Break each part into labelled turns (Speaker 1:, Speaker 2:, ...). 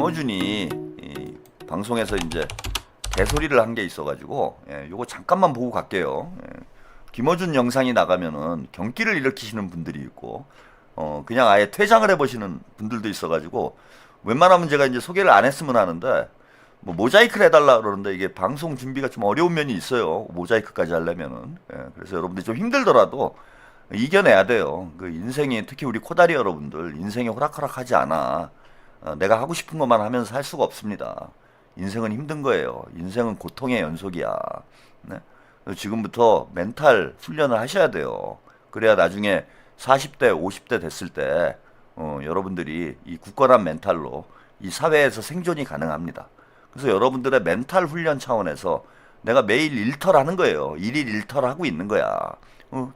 Speaker 1: 김어준이 이 방송에서 이제 개소리를 한 게 있어가지고 요거 잠깐만 보고 갈게요. 김어준 영상이 나가면은 경기를 일으키시는 분들이 있고 그냥 아예 퇴장을 해보시는 분들도 있어가지고 웬만하면 제가 이제 소개를 안 했으면 하는데 뭐 모자이크를 해달라 그러는데 이게 방송 준비가 좀 어려운 면이 있어요. 모자이크까지 하려면은 그래서 여러분들이 좀 힘들더라도 이겨내야 돼요. 그 인생이 특히 우리 코다리 여러분들 인생이 호락호락하지 않아. 내가 하고 싶은 것만 하면서 살 수가 없습니다. 인생은 힘든 거예요. 인생은 고통의 연속이야. 네? 그래서 지금부터 멘탈 훈련을 하셔야 돼요. 그래야 나중에 40대, 50대 됐을 때 여러분들이 이 굳건한 멘탈로 이 사회에서 생존이 가능합니다. 그래서 여러분들의 멘탈 훈련 차원에서 내가 매일 일터를 하는 거예요. 일일 일터를 하고 있는 거야.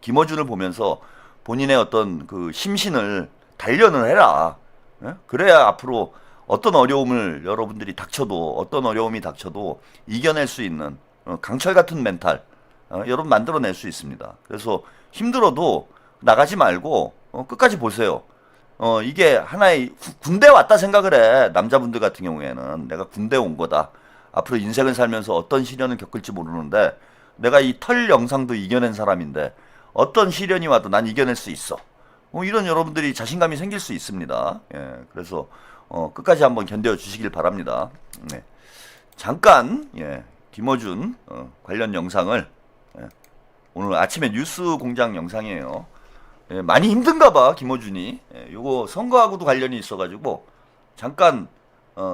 Speaker 1: 김어준을 보면서 본인의 어떤 그 심신을 단련을 해라. 예? 그래야 앞으로 어떤 어려움을 여러분들이 닥쳐도 어떤 어려움이 닥쳐도 이겨낼 수 있는 강철 같은 멘탈 여러분 만들어낼 수 있습니다. 그래서 힘들어도 나가지 말고 끝까지 보세요. 이게 하나의 군대 왔다 생각을 해. 남자분들 같은 경우에는 내가 군대 온 거다. 앞으로 인생을 살면서 어떤 시련을 겪을지 모르는데 내가 이 털 영상도 이겨낸 사람인데 어떤 시련이 와도 난 이겨낼 수 있어. 이런 여러분들이 자신감이 생길 수 있습니다. 그래서 끝까지 한번 견뎌 주시길 바랍니다. 네. 잠깐 김어준 관련 영상을 오늘 아침에 뉴스 공장 영상이에요. 많이 힘든가 봐 김어준이. 요거 선거하고도 관련이 있어가지고 잠깐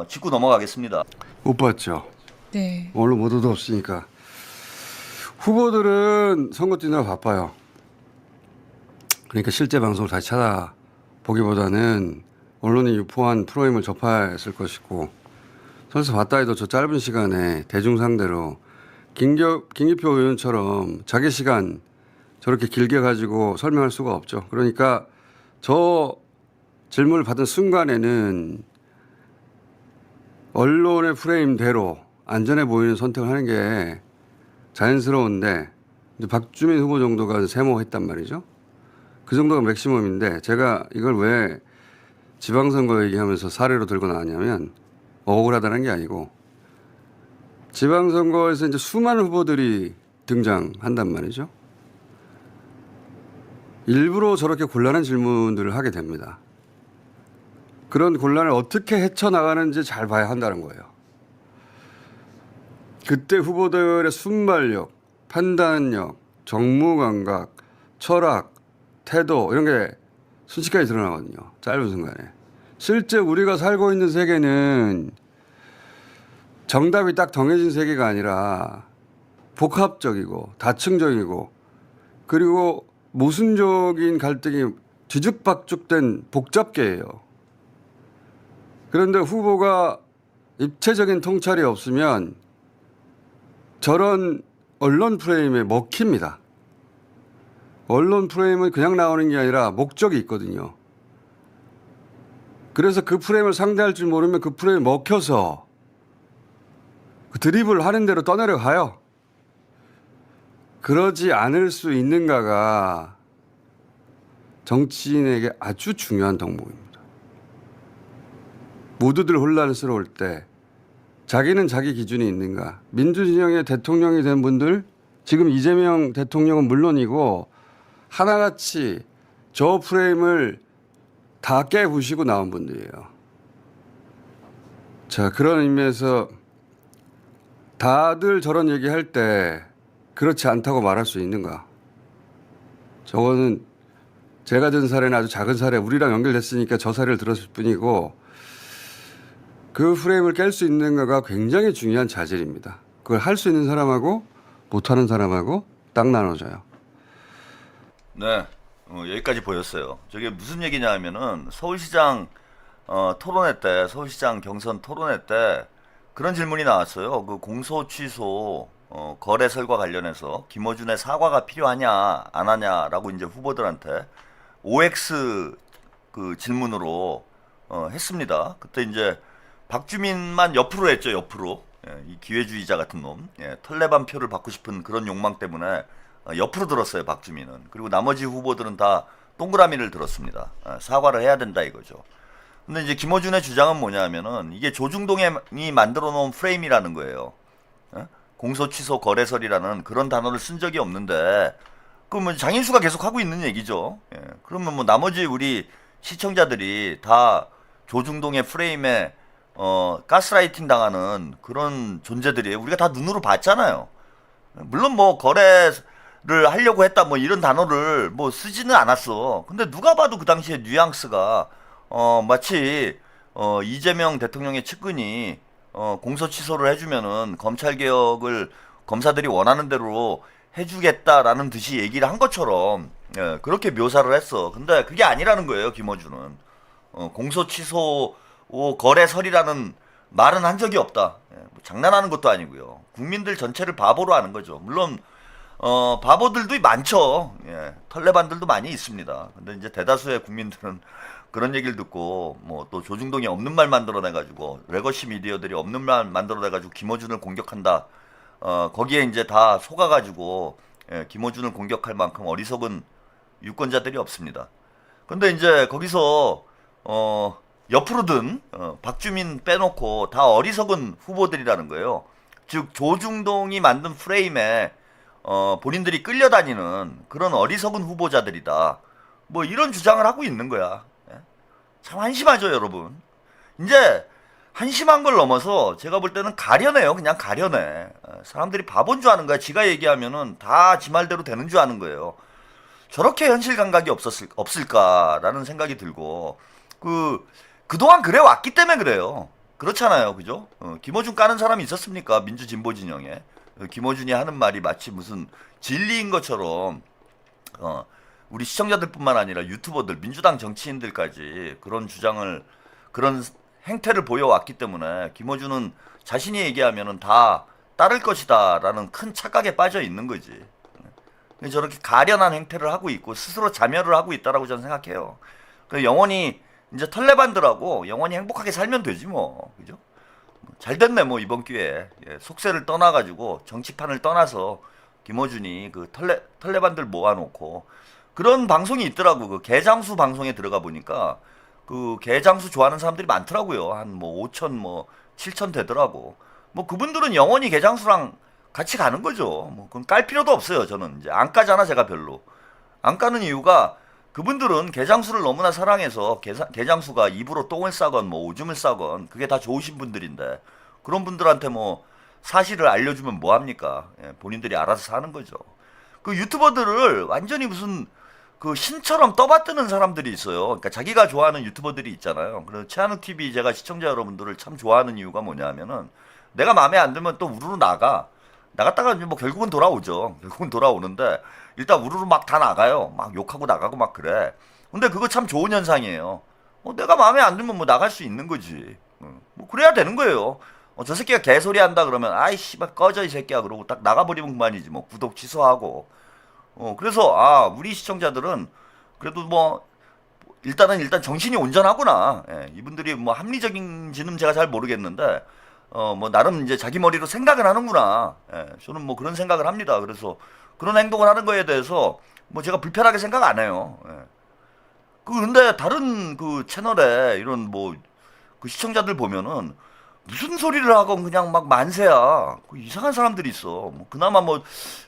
Speaker 1: 짚고 넘어가겠습니다.
Speaker 2: 못 봤죠.
Speaker 3: 네.
Speaker 2: 오늘 모두도 없으니까. 후보들은 선거 뛰느라 바빠요. 그러니까 실제 방송을 다시 찾아보기보다는 언론이 유포한 프로그램을 접했을 것이고, 선에서 봤다 해도 저 짧은 시간에 대중 상대로 김기표 의원처럼 자기 시간 저렇게 길게 가지고 설명할 수가 없죠. 그러니까 저 질문을 받은 순간에는 언론의 프레임대로 안전해 보이는 선택을 하는 게 자연스러운데, 이제 박주민 후보 정도가 세모했단 말이죠. 그 정도가 맥시멈인데, 제가 이걸 왜 지방선거 얘기하면서 사례로 들고 나왔냐면, 억울하다는 게 아니고 지방선거에서 이제 수많은 후보들이 등장한단 말이죠. 일부러 저렇게 곤란한 질문들을 하게 됩니다. 그런 곤란을 어떻게 헤쳐나가는지 잘 봐야 한다는 거예요. 그때 후보들의 순발력, 판단력, 정무감각, 철학, 태도 이런 게 순식간에 드러나거든요. 짧은 순간에. 실제 우리가 살고 있는 세계는 정답이 딱 정해진 세계가 아니라 복합적이고 다층적이고 그리고 모순적인 갈등이 뒤죽박죽된 복잡계예요. 그런데 후보가 입체적인 통찰이 없으면 저런 언론 프레임에 먹힙니다. 언론 프레임은 그냥 나오는 게 아니라 목적이 있거든요. 그래서 그 프레임을 상대할 줄 모르면 그 프레임에 먹혀서 그 드립을 하는 대로 떠내려가요. 그러지 않을 수 있는가가 정치인에게 아주 중요한 덕목입니다. 모두들 혼란스러울 때 자기는 자기 기준이 있는가. 민주진영의 대통령이 된 분들, 지금 이재명 대통령은 물론이고 하나같이 저 프레임을 다 깨부시고 나온 분들이에요. 자, 그런 의미에서 다들 저런 얘기할 때 그렇지 않다고 말할 수 있는가? 저거는 제가 든 사례는 아주 작은 사례, 우리랑 연결됐으니까 저 사례를 들었을 뿐이고 그 프레임을 깰 수 있는가가 굉장히 중요한 자질입니다. 그걸 할 수 있는 사람하고 못하는 사람하고 딱 나눠져요.
Speaker 1: 네, 여기까지 보였어요. 저게 무슨 얘기냐 하면은 서울시장 토론회 때, 서울시장 경선 토론회 때 그런 질문이 나왔어요. 그 공소 취소 거래설과 관련해서 김어준의 사과가 필요하냐 안 하냐라고 이제 후보들한테 OX 그 질문으로 했습니다. 그때 이제 박주민만 옆으로 했죠. 옆으로. 이 기회주의자 같은 놈. 털레반 표를 받고 싶은 그런 욕망 때문에 옆으로 들었어요. 박주민은. 그리고 나머지 후보들은 다 동그라미를 들었습니다. 사과를 해야 된다 이거죠. 근데 이제 김어준의 주장은 뭐냐면은 이게 조중동이 만들어 놓은 프레임이라는 거예요. 예? 공소 취소 거래설이라는 그런 단어를 쓴 적이 없는데 그러면 장인수가 계속 하고 있는 얘기죠. 예. 그러면 뭐 나머지 우리 시청자들이 다 조중동의 프레임에 가스라이팅 당하는 그런 존재들이에요. 우리가 다 눈으로 봤잖아요. 물론 뭐 거래를 하려고 했다 뭐 이런 단어를 뭐 쓰지는 않았어. 근데 누가 봐도 그 당시에 뉘앙스가 마치 이재명 대통령의 측근이 공소 취소를 해주면은 검찰 개혁을 검사들이 원하는 대로 해주겠다라는 듯이 얘기를 한 것처럼 예, 그렇게 묘사를 했어. 근데 그게 아니라는 거예요, 김어준은. 공소 취소 거래설이라는 말은 한 적이 없다. 예, 뭐 장난하는 것도 아니고요. 국민들 전체를 바보로 하는 거죠. 물론 바보들도 많죠. 예, 털레반들도 많이 있습니다. 근데 이제 대다수의 국민들은 그런 얘기를 듣고 뭐 또 조중동이 없는 말 만들어내가지고 레거시 미디어들이 없는 말 만들어내가지고 김어준을 공격한다. 거기에 이제 다 속아가지고 예, 김어준을 공격할 만큼 어리석은 유권자들이 없습니다. 근데 이제 거기서 옆으로 든 박주민 빼놓고 다 어리석은 후보들이라는 거예요. 즉 조중동이 만든 프레임에 본인들이 끌려다니는 그런 어리석은 후보자들이다. 뭐 이런 주장을 하고 있는 거야. 예? 참 한심하죠, 여러분. 이제 한심한 걸 넘어서 제가 볼 때는 가려내요. 그냥 가려내. 사람들이 바본 줄 아는 거야. 지가 얘기하면은 다 지 말대로 되는 줄 아는 거예요. 저렇게 현실 감각이 없을까라는 생각이 들고 그동안 그래 왔기 때문에 그래요. 그렇잖아요. 그죠? 김어준 까는 사람이 있었습니까? 민주진보 진영에. 김어준이 하는 말이 마치 무슨 진리인 것처럼 우리 시청자들뿐만 아니라 유튜버들, 민주당 정치인들까지 그런 주장을 그런 행태를 보여왔기 때문에 김어준은 자신이 얘기하면은 다 따를 것이다라는 큰 착각에 빠져 있는 거지. 저렇게 가련한 행태를 하고 있고 스스로 자멸을 하고 있다라고 저는 생각해요. 영원히 이제 털레반들하고 영원히 행복하게 살면 되지 뭐, 그죠? 잘 됐네 뭐 이번 기회에 예, 속세를 떠나가지고 정치판을 떠나서 김어준이 그 털레반들 모아놓고 그런 방송이 있더라고. 그 개장수 방송에 들어가 보니까 그 개장수 좋아하는 사람들이 많더라고요. 한 뭐 5천 뭐 7천 되더라고. 뭐 그분들은 영원히 개장수랑 같이 가는 거죠. 뭐 그건 깔 필요도 없어요. 저는 이제 안 까잖아 제가 별로. 안 까는 이유가 그분들은 개장수를 너무나 사랑해서 개장수가 입으로 똥을 싸건 뭐 오줌을 싸건 그게 다 좋으신 분들인데 그런 분들한테 뭐 사실을 알려주면 뭐합니까? 예, 본인들이 알아서 사는 거죠. 그 유튜버들을 완전히 무슨 그 신처럼 떠받드는 사람들이 있어요. 그러니까 자기가 좋아하는 유튜버들이 있잖아요. 그래서 최한욱 TV 제가 시청자 여러분들을 참 좋아하는 이유가 뭐냐면은 내가 마음에 안 들면 또 우르르 나갔다가 뭐 결국은 돌아오죠. 결국은 돌아오는데 일단 우르르 막 다 나가요. 막 욕하고 나가고 막 그래. 근데 그거 참 좋은 현상이에요. 내가 마음에 안 들면 뭐 나갈 수 있는 거지. 뭐 그래야 되는 거예요. 저 새끼가 개소리 한다 그러면 아이 씨발 꺼져 이 새끼야 그러고 딱 나가버리면 그만이지 뭐 구독 취소하고. 그래서 우리 시청자들은 그래도 뭐 일단 정신이 온전하구나. 예, 이분들이 뭐 합리적인지는 제가 잘 모르겠는데 뭐 나름 이제 자기 머리로 생각을 하는구나. 예, 저는 뭐 그런 생각을 합니다. 그래서 그런 행동을 하는 거에 대해서 뭐 제가 불편하게 생각 안 해요. 예. 근데 다른 그 채널에 이런 뭐 그 시청자들 보면은 무슨 소리를 하건 그냥 막 만세야. 그 이상한 사람들이 있어. 뭐 그나마 뭐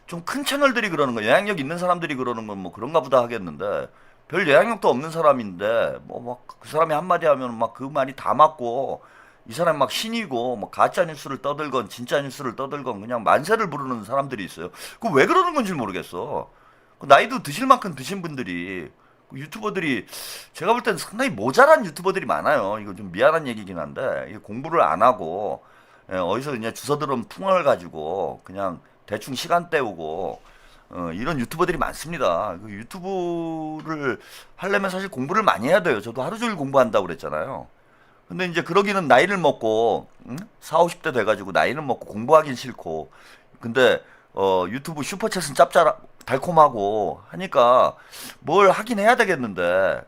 Speaker 1: 좀 큰 채널들이 그러는 거, 영향력 있는 사람들이 그러는 건 뭐 그런가 보다 하겠는데 별 영향력도 없는 사람인데 뭐 막 그 사람이 한마디 하면 막 그 말이 다 맞고 이 사람 막 신이고 뭐 가짜 뉴스를 떠들건 진짜 뉴스를 떠들건 그냥 만세를 부르는 사람들이 있어요. 그 왜 그러는 건지 모르겠어. 그 나이도 드실 만큼 드신 분들이 그 유튜버들이 제가 볼 때는 상당히 모자란 유튜버들이 많아요. 이거 좀 미안한 얘기긴 한데 이게 공부를 안 하고 어디서 그냥 주워 들은 풍을 가지고 그냥 대충 시간 때우고 이런 유튜버들이 많습니다. 그 유튜브를 하려면 사실 공부를 많이 해야 돼요. 저도 하루 종일 공부한다고 그랬잖아요. 근데 이제 그러기는 나이를 먹고 4, 50대 돼가지고 나이는 먹고 공부하긴 싫고 근데 유튜브 슈퍼챗은 달콤하고 하니까 뭘 하긴 해야 되겠는데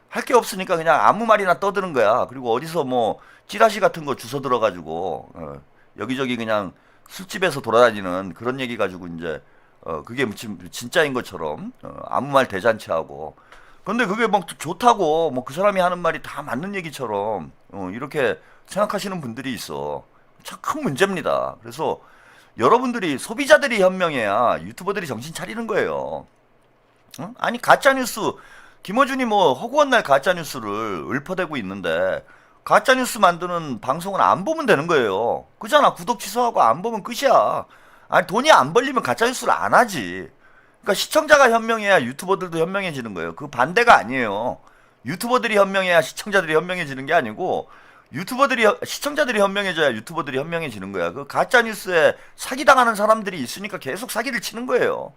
Speaker 1: 할 게 없으니까 그냥 아무 말이나 떠드는 거야. 그리고 어디서 뭐 찌라시 같은 거 주워 들어가지고 여기저기 그냥 술집에서 돌아다니는 그런 얘기 가지고 이제 그게 진짜인 것처럼 아무 말 대잔치 하고 근데 그게 막 좋다고 뭐 그 사람이 하는 말이 다 맞는 얘기처럼 이렇게 생각하시는 분들이 있어. 참 큰 문제입니다. 그래서 여러분들이 소비자들이 현명해야 유튜버들이 정신 차리는 거예요. 응? 아니 가짜뉴스 김어준이 뭐 허구한 날 가짜뉴스를 읊어대고 있는데 가짜뉴스 만드는 방송은 안 보면 되는 거예요. 그잖아. 구독 취소하고 안 보면 끝이야. 아니 돈이 안 벌리면 가짜뉴스를 안 하지. 그러니까 시청자가 현명해야 유튜버들도 현명해지는 거예요. 그 반대가 아니에요. 유튜버들이 현명해야 시청자들이 현명해지는 게 아니고 시청자들이 현명해져야 유튜버들이 현명해지는 거야. 그 가짜 뉴스에 사기당하는 사람들이 있으니까 계속 사기를 치는 거예요.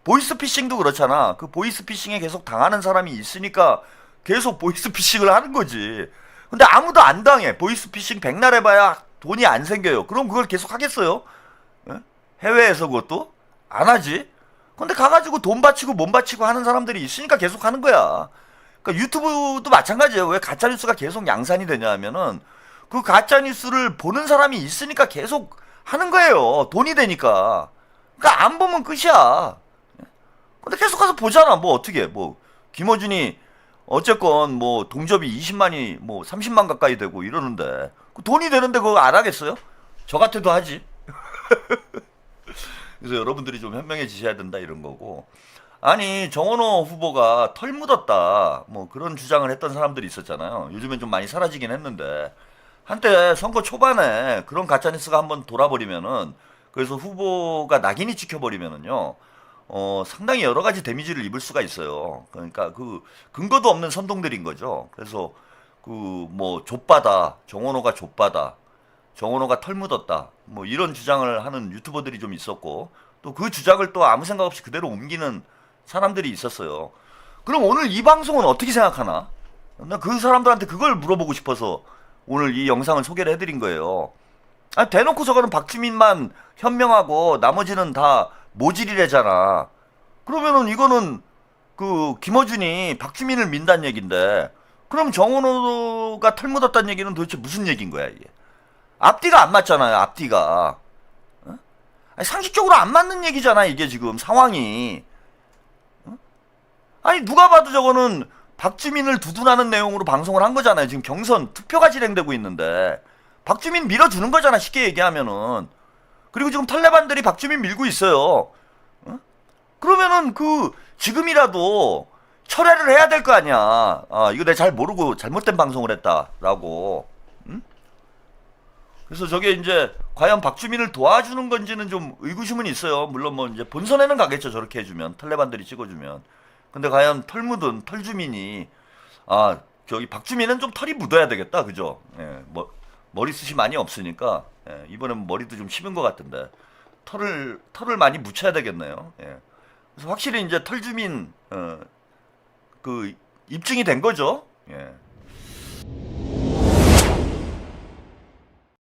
Speaker 1: 보이스피싱도 그렇잖아. 그 보이스피싱에 계속 당하는 사람이 있으니까 계속 보이스피싱을 하는 거지. 근데 아무도 안 당해. 보이스피싱 백날 해봐야 돈이 안 생겨요. 그럼 그걸 계속 하겠어요? 예? 해외에서 그것도? 안 하지. 근데 가가지고 돈 바치고 몸 바치고 하는 사람들이 있으니까 계속 하는 거야. 그러니까 유튜브도 마찬가지예요. 왜 가짜뉴스가 계속 양산이 되냐 하면은 그 가짜뉴스를 보는 사람이 있으니까 계속 하는 거예요. 돈이 되니까. 그러니까 안 보면 끝이야. 근데 계속 가서 보잖아. 뭐 어떻게 뭐 김어준이 어쨌건 뭐 동접이 20만이 뭐 30만 가까이 되고 이러는데 그 돈이 되는데 그거 안 하겠어요? 저 같아도 하지. 그래서 여러분들이 좀 현명해지셔야 된다 이런 거고. 아니 정원호 후보가 털 묻었다 뭐 그런 주장을 했던 사람들이 있었잖아요. 요즘엔 좀 많이 사라지긴 했는데 한때 선거 초반에 그런 가짜뉴스가 한번 돌아버리면은 그래서 후보가 낙인이 찍혀버리면은요 상당히 여러 가지 데미지를 입을 수가 있어요. 그러니까 그 근거도 없는 선동들인 거죠. 그래서 그 뭐 좆바다 정원호가 좆바다 정원호가 털 묻었다 뭐 이런 주장을 하는 유튜버들이 좀 있었고 또 그 주장을 또 아무 생각 없이 그대로 옮기는 사람들이 있었어요. 그럼 오늘 이 방송은 어떻게 생각하나? 나 그 사람들한테 그걸 물어보고 싶어서 오늘 이 영상을 소개를 해드린 거예요. 아니, 대놓고 저거는 박주민만 현명하고 나머지는 다 모질이래잖아. 그러면은 이거는 그 김어준이 박주민을 민다는 얘긴데 그럼 정원호가 털 묻었다는 얘기는 도대체 무슨 얘기인 거야 이게? 앞뒤가 안 맞잖아요. 앞뒤가. 어? 아니, 상식적으로 안 맞는 얘기잖아 이게 지금 상황이. 아니 누가 봐도 저거는 박주민을 두둔하는 내용으로 방송을 한 거잖아요. 지금 경선 투표가 진행되고 있는데 박주민 밀어주는 거잖아 쉽게 얘기하면은. 그리고 지금 털레반들이 박주민 밀고 있어요. 어? 그러면은 그 지금이라도 철회를 해야 될 거 아니야. 아 이거 내가 잘 모르고 잘못된 방송을 했다라고. 응? 그래서 저게 이제 과연 박주민을 도와주는 건지는 좀 의구심은 있어요. 물론 뭐 이제 본선에는 가겠죠. 저렇게 해주면 털레반들이 찍어주면. 근데 과연 털 묻은 털주민이 아 저기 박주민은 좀 털이 묻어야 되겠다 그죠? 예, 뭐 머리숱이 많이 없으니까 예, 이번엔 머리도 좀 심은 것 같은데 털을 많이 묻혀야 되겠네요. 예. 그래서 확실히 이제 털주민 그 입증이 된 거죠. 예.